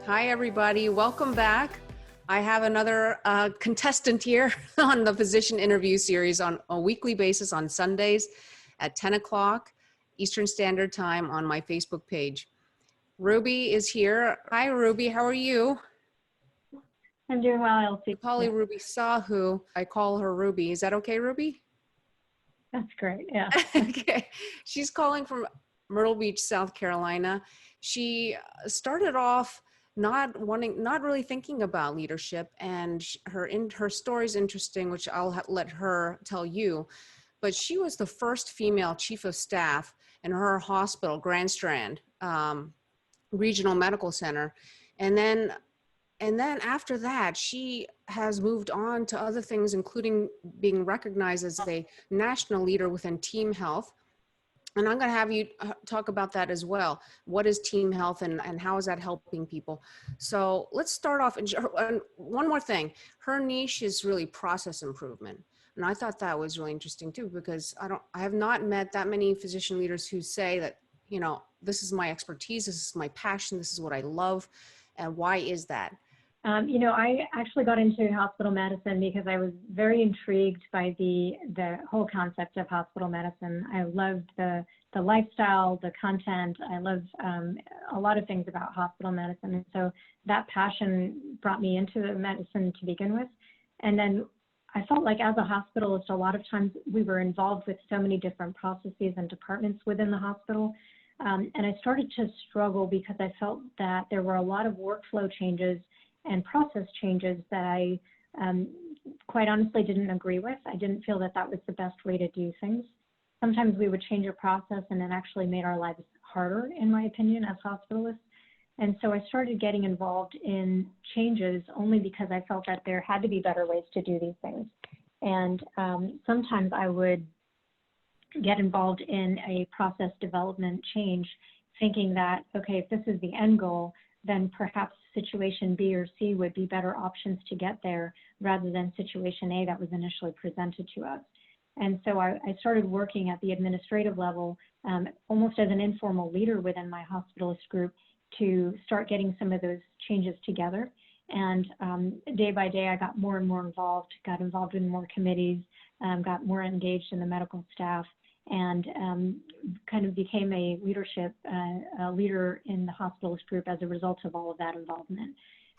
Hi, everybody. Welcome back. I have another contestant here on the physician interview series on a weekly basis on Sundays at 10 o'clock Eastern Standard Time on my Facebook page. Ruby is here. Hi, Ruby. How are you? I'm doing well, Elsie. Dipali Ruby Sahoo. I call her Ruby. Is that okay, Ruby? That's great. Yeah. Okay. She's calling from Myrtle Beach, South Carolina. She started off not really thinking about leadership, and her story is interesting, which I'll let her tell you. But she was the first female chief of staff in her hospital, Grand Strand Regional Medical Center, and then after that, she has moved on to other things, including being recognized as a national leader within TeamHealth. And I'm going to have you talk about that as well. What is TeamHealth and how is that helping people? So let's start off. And one more thing, her niche is really process improvement. And I thought that was really interesting too, because I have not met that many physician leaders who say that, you know, this is my expertise, this is my passion, this is what I love. And why is that? I actually got into hospital medicine because I was very intrigued by the whole concept of hospital medicine. I loved the lifestyle, the content. I love a lot of things about hospital medicine. And so that passion brought me into the medicine to begin with. And then I felt like as a hospitalist, a lot of times we were involved with so many different processes and departments within the hospital. And I started to struggle because I felt that there were a lot of workflow changes and process changes that I quite honestly didn't agree with. I didn't feel that that was the best way to do things. Sometimes we would change a process and it actually made our lives harder, in my opinion, as hospitalists. And so I started getting involved in changes only because I felt that there had to be better ways to do these things. And sometimes I would get involved in a process development change, thinking that, okay, if this is the end goal, then perhaps situation B or C would be better options to get there rather than situation A that was initially presented to us. And so I started working at the administrative level, almost as an informal leader within my hospitalist group, to start getting some of those changes together. And day by day, I got more and more involved, got involved in more committees, got more engaged in the medical staff, and kind of became a leader in the hospitalist group as a result of all of that involvement.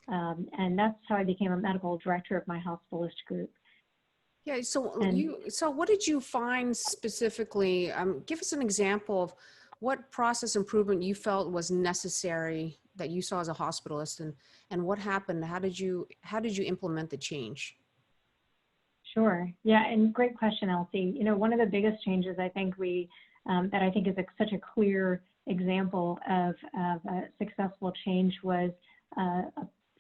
And that's how I became a medical director of my hospitalist group. Yeah, so what did you find specifically? Give us an example of what process improvement you felt was necessary that you saw as a hospitalist, and what happened? How did you implement the change? Sure. Yeah, and great question, Elsie. You know, one of the biggest changes I think that I think is such a clear example of a successful change was a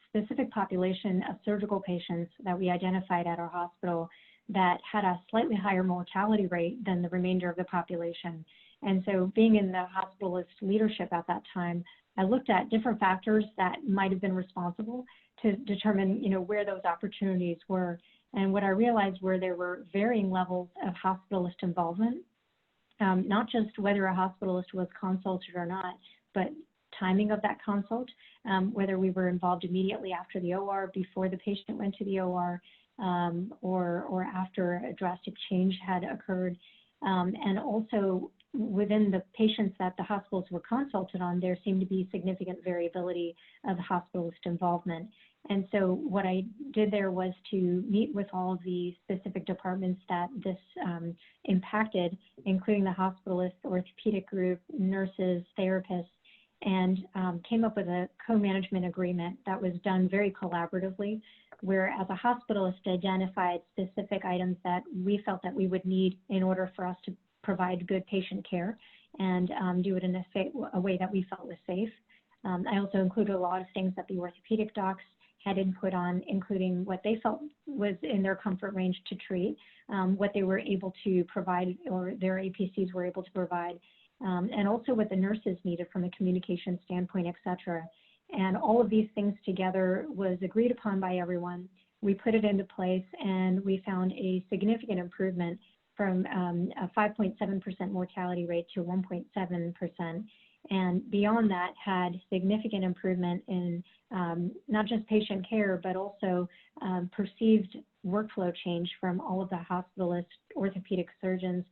specific population of surgical patients that we identified at our hospital that had a slightly higher mortality rate than the remainder of the population. And so being in the hospitalist leadership at that time, I looked at different factors that might have been responsible to determine, you know, where those opportunities were. And what I realized were there were varying levels of hospitalist involvement, not just whether a hospitalist was consulted or not, but timing of that consult, whether we were involved immediately after the OR, before the patient went to the OR, or after a drastic change had occurred. And also within the patients that the hospitals were consulted on, there seemed to be significant variability of hospitalist involvement. And so what I did there was to meet with all of the specific departments that this impacted, including the hospitalist, orthopedic group, nurses, therapists, and came up with a co-management agreement that was done very collaboratively, where as a hospitalist identified specific items that we felt that we would need in order for us to provide good patient care and do it in a way that we felt was safe. I also included a lot of things that the orthopedic docs had input on, including what they felt was in their comfort range to treat, what they were able to provide or their APCs were able to provide, and also what the nurses needed from a communication standpoint, et cetera. And all of these things together was agreed upon by everyone. We put it into place and we found a significant improvement from a 5.7% mortality rate to 1.7%. and beyond that had significant improvement in not just patient care, but also perceived workflow change from all of the hospitalists, orthopedic surgeons,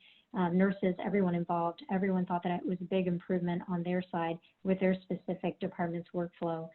nurses, everyone involved. Everyone thought that it was a big improvement on their side with their specific department's workflow.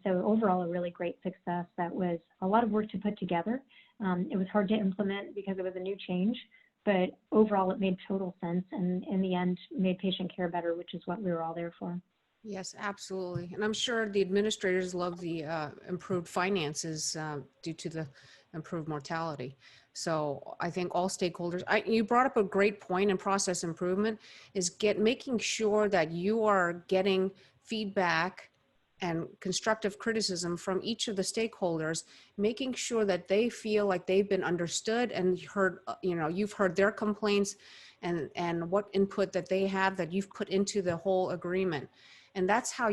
So overall, a really great success. That was a lot of work to put together. It was hard to implement because it was a new change, but overall it made total sense, and in the end made patient care better, which is what we were all there for. Yes, absolutely. And I'm sure the administrators love the improved finances due to the improved mortality. So I think all stakeholders, you brought up a great point in process improvement, is making sure that you are getting feedback and constructive criticism from each of the stakeholders, making sure that they feel like they've been understood and heard, you've heard their complaints and what input that they have that you've put into the whole agreement. And that's how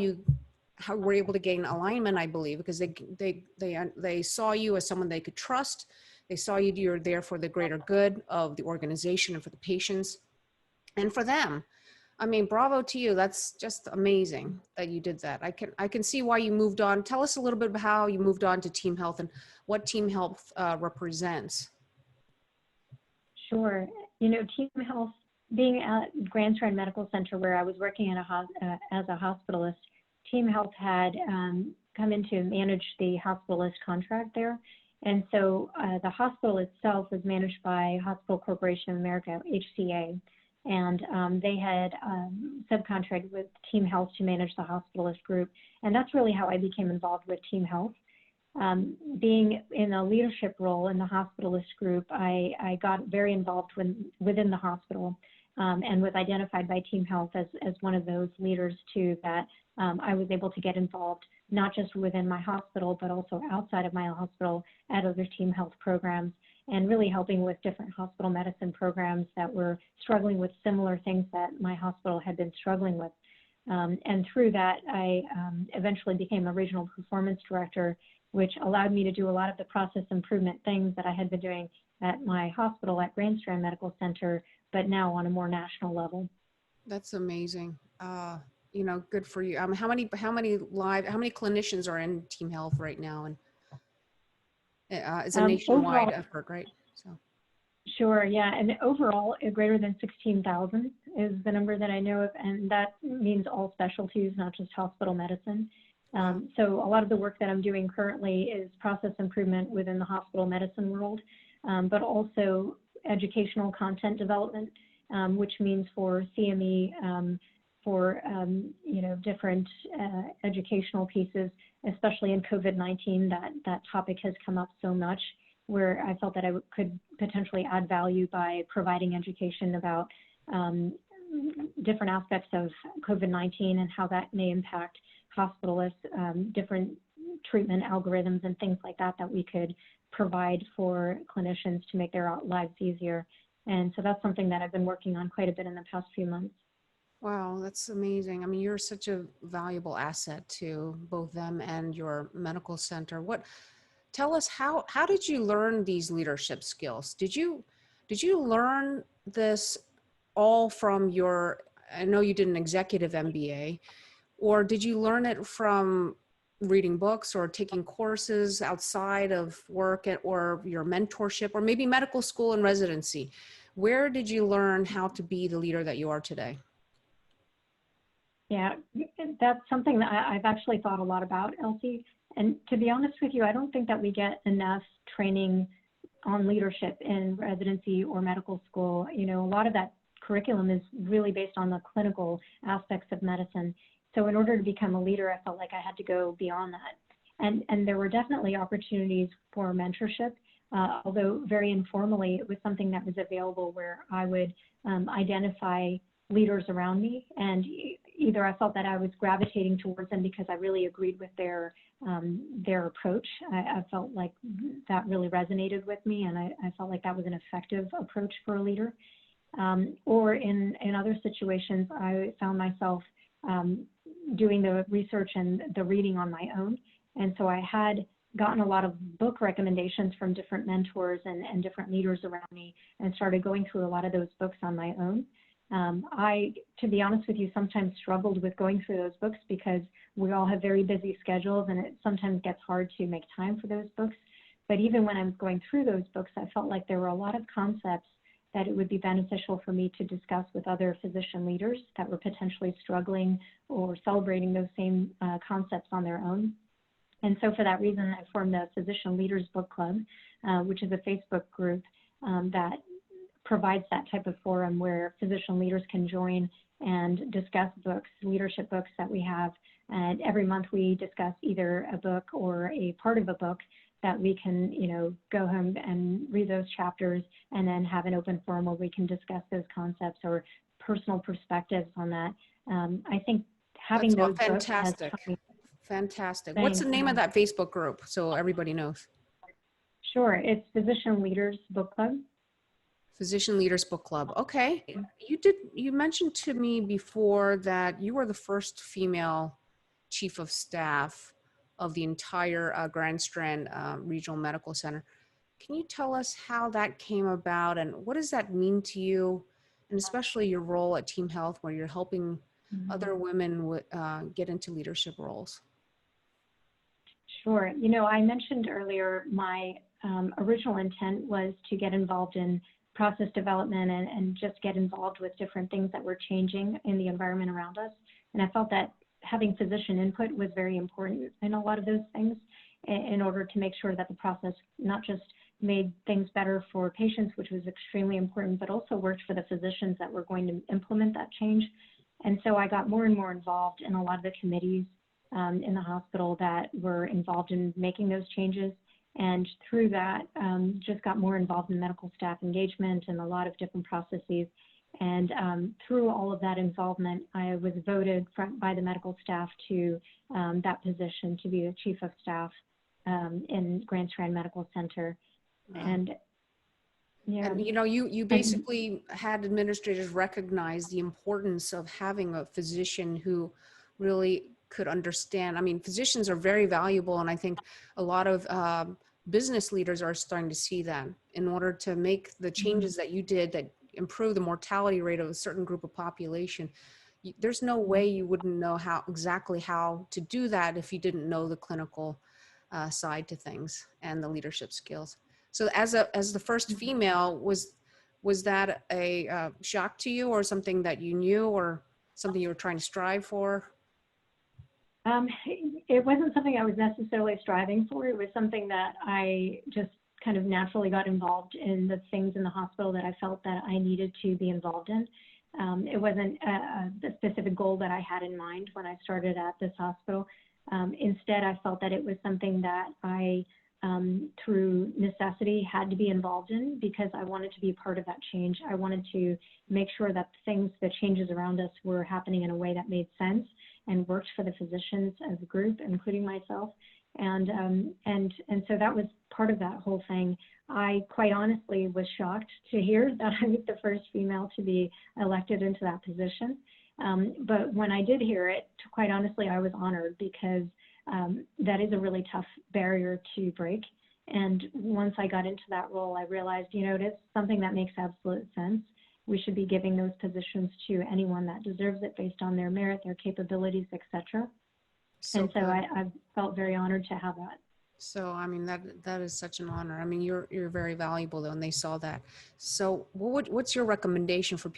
we're able to gain alignment, I believe, because they saw you as someone they could trust. They saw you're there for the greater good of the organization and for the patients and for them. I mean, bravo to you. That's just amazing that you did that. I can see why you moved on. Tell us a little bit about how you moved on to TeamHealth and what TeamHealth represents. Sure. TeamHealth, being at Grand Strand Medical Center, where I was working as a hospitalist, TeamHealth had come in to manage the hospitalist contract there. And so the hospital itself was managed by Hospital Corporation of America, HCA. And they had subcontracted with TeamHealth to manage the hospitalist group. And that's really how I became involved with TeamHealth. Being in a leadership role in the hospitalist group, I got very involved within the hospital and was identified by TeamHealth as one of those leaders too, that I was able to get involved not just within my hospital, but also outside of my hospital at other TeamHealth programs, and really helping with different hospital medicine programs that were struggling with similar things that my hospital had been struggling with. And through that, I eventually became a regional performance director, which allowed me to do a lot of the process improvement things that I had been doing at my hospital at Grand Strand Medical Center, but now on a more national level. That's amazing. Good for you. How many clinicians are in TeamHealth right now? And it's a nationwide overall, effort, right? So. Sure, yeah, and overall, greater than 16,000 is the number that I know of, and that means all specialties, not just hospital medicine. So a lot of the work that I'm doing currently is process improvement within the hospital medicine world, but also educational content development, which means for CME, for different educational pieces, especially in COVID-19, that topic has come up so much, where I felt that I could potentially add value by providing education about different aspects of COVID-19 and how that may impact hospitalists, different treatment algorithms and things like that we could provide for clinicians to make their lives easier. And so that's something that I've been working on quite a bit in the past few months. Wow, that's amazing. I mean, you're such a valuable asset to both them and your medical center. Tell us how did you learn these leadership skills? Did you learn this all from I know you did an executive MBA, or did you learn it from reading books or taking courses outside of work or your mentorship, or maybe medical school and residency? Where did you learn how to be the leader that you are today? Yeah, that's something that I've actually thought a lot about, Elsie. And to be honest with you, I don't think that we get enough training on leadership in residency or medical school. A lot of that curriculum is really based on the clinical aspects of medicine. So in order to become a leader, I felt like I had to go beyond that. And there were definitely opportunities for mentorship, although very informally, it was something that was available where I would identify leaders around me, and either I felt that I was gravitating towards them because I really agreed with their approach. I felt like that really resonated with me, and I felt like that was an effective approach for a leader. Or in other situations, I found myself doing the research and the reading on my own. And so I had gotten a lot of book recommendations from different mentors and different leaders around me, and started going through a lot of those books on my own. To be honest with you, sometimes struggled with going through those books because we all have very busy schedules and it sometimes gets hard to make time for those books. But even when I was going through those books, I felt like there were a lot of concepts that it would be beneficial for me to discuss with other physician leaders that were potentially struggling or celebrating those same concepts on their own. And so for that reason, I formed the Physician Leaders Book Club, which is a Facebook group that provides that type of forum where physician leaders can join and discuss books, leadership books that we have. And every month we discuss either a book or a part of a book that we can, go home and read those chapters and then have an open forum where we can discuss those concepts or personal perspectives on that. I think having those books has taught me. Fantastic. What's the name of that Facebook group so everybody knows? Sure. It's Physician Leaders Book Club. Physician Leaders Book Club. Okay. You mentioned to me before that you were the first female chief of staff of the entire Grand Strand Regional Medical Center. Can you tell us how that came about and what does that mean to you, and especially your role at TeamHealth where you're helping other women get into leadership roles? Sure. I mentioned earlier my original intent was to get involved in process development and just get involved with different things that were changing in the environment around us. And I felt that having physician input was very important in a lot of those things in order to make sure that the process not just made things better for patients, which was extremely important, but also worked for the physicians that were going to implement that change. And so I got more and more involved in a lot of the committees in the hospital that were involved in making those changes. And through that, just got more involved in medical staff engagement and a lot of different processes. And through all of that involvement, I was voted by the medical staff to that position to be the chief of staff in Grand Strand Medical Center. Wow. And yeah. And you basically had administrators recognize the importance of having a physician who really could understand. I mean, physicians are very valuable, and I think a lot of business leaders are starting to see that in order to make the changes that you did that improve the mortality rate of a certain group of population. There's no way you wouldn't know exactly how to do that if you didn't know the clinical side to things and the leadership skills. So as the first female, was that a shock to you, or something that you knew, or something you were trying to strive for? It wasn't something I was necessarily striving for. It was something that I just kind of naturally got involved in, the things in the hospital that I felt that I needed to be involved in. It wasn't the specific goal that I had in mind when I started at this hospital. Instead, I felt that it was something that I, through necessity, had to be involved in because I wanted to be part of that change. I wanted to make sure that the changes around us were happening in a way that made sense and worked for the physicians as a group, including myself. And so that was part of that whole thing. I quite honestly was shocked to hear that I was the first female to be elected into that position. But when I did hear it, quite honestly, I was honored because that is a really tough barrier to break. And once I got into that role, I realized, it is something that makes absolute sense. We should be giving those positions to anyone that deserves it based on their merit, their capabilities, etc. And so I felt very honored to have that. So, I mean, that is such an honor. I mean, you're very valuable though, and they saw that. So what's your recommendation for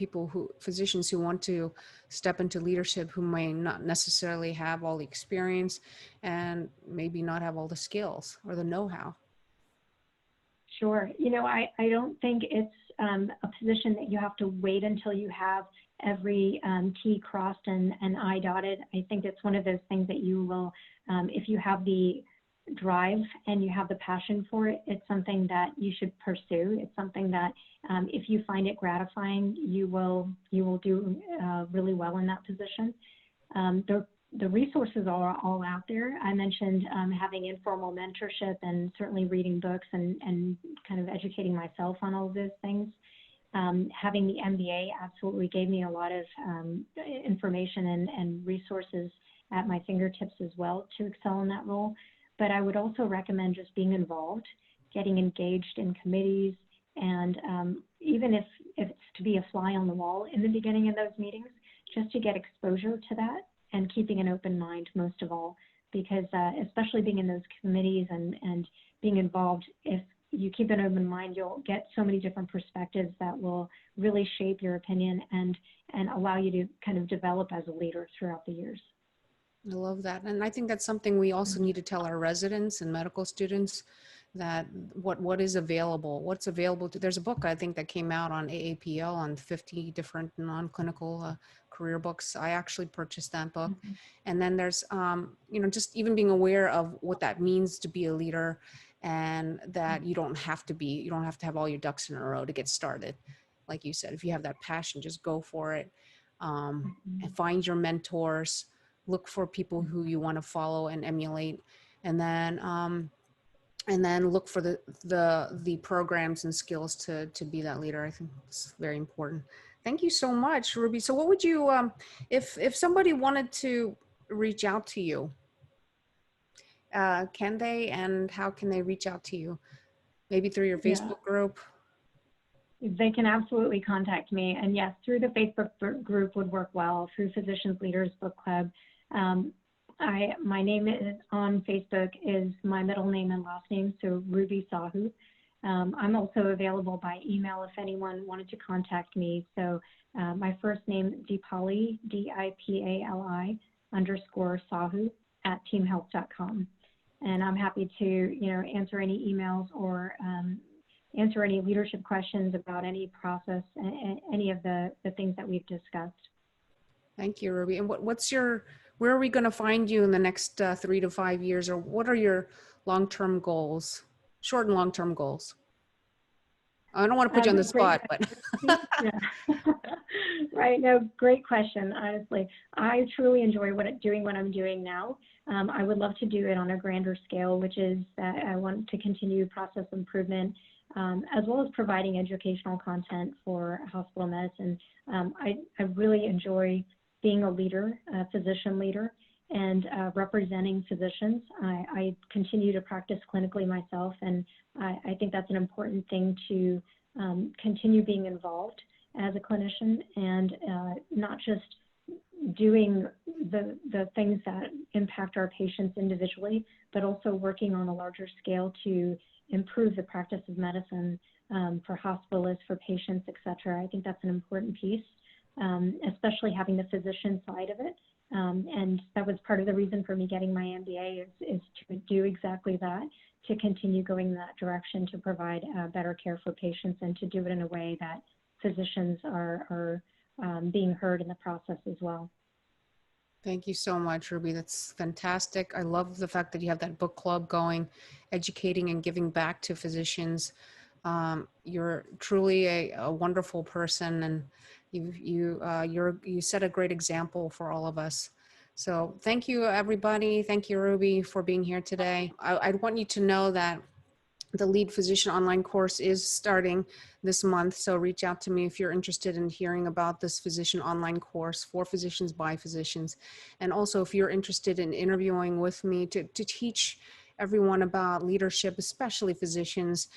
physicians who want to step into leadership, who may not necessarily have all the experience and maybe not have all the skills or the know-how? Sure. I don't think it's a position that you have to wait until you have every T crossed and I dotted. I think it's one of those things that you will, if you have the drive and you have the passion for it, it's something that you should pursue. It's something that if you find it gratifying, you will do really well in that position. The resources are all out there. I mentioned having informal mentorship and certainly reading books and kind of educating myself on all of those things. Having the MBA absolutely gave me a lot of information and resources at my fingertips as well to excel in that role. But I would also recommend just being involved, getting engaged in committees, and even if it's to be a fly on the wall in the beginning of those meetings, just to get exposure to that, and keeping an open mind most of all, because especially being in those committees and being involved, if you keep an open mind, you'll get so many different perspectives that will really shape your opinion and allow you to kind of develop as a leader throughout the years. I love that. And I think that's something we also need to tell our residents and medical students, that what is available, what's available to, there's a book I think that came out on AAPL on 50 different non-clinical career books. I actually purchased that book. Mm-hmm. And then there's, just even being aware of what that means to be a leader, and that you don't have to have all your ducks in a row to get started. Like you said, if you have that passion, just go for it. And find your mentors, look for people who you want to follow and emulate, and then look for the programs and skills to be that leader. I think it's very important. Thank you so much, Ruby. So what would you, if somebody wanted to reach out to you, can they, and how can they reach out to you? Maybe through your Facebook group? They can absolutely contact me. And yes, through the Facebook group would work well, through Physicians Leaders Book Club. My name is on Facebook is my middle name and last name, so Ruby Sahoo. I'm also available by email if anyone wanted to contact me. So my first name, Dipali, Dipali _Sahoo @teamhealth.com. And I'm happy to, answer any emails or answer any leadership questions about any process, any of the things that we've discussed. Thank you, Ruby. And where are we going to find you in the next 3 to 5 years, or what are your long-term goals, short and long-term goals? I don't want to put you on the spot, but. Right. No, great question. Honestly, I truly enjoy doing what I'm doing now. I would love to do it on a grander scale, which is that I want to continue process improvement, as well as providing educational content for hospital medicine. I really enjoy being a leader, a physician leader, and representing physicians. I continue to practice clinically myself, and I think that's an important thing to continue being involved as a clinician, and not just doing the things that impact our patients individually, but also working on a larger scale to improve the practice of medicine for hospitalists, for patients, et cetera. I think that's an important piece, especially having the physician side of it. And that was part of the reason for me getting my MBA is to do exactly that, to continue going in that direction, to provide better care for patients, and to do it in a way that physicians are being heard in the process as well. Thank you so much, Ruby. That's fantastic. I love the fact that you have that book club going, educating and giving back to physicians. You're truly a wonderful person, and you set a great example for all of us. So thank you, everybody. Thank you, Ruby, for being here today. I want you to know that the Lead Physician online course is starting this month, so reach out to me if you're interested in hearing about this physician online course for physicians by physicians. And also if you're interested in interviewing with me to teach everyone about leadership, especially physicians,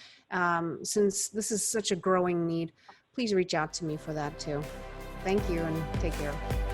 since this is such a growing need, please reach out to me for that too. Thank you and take care.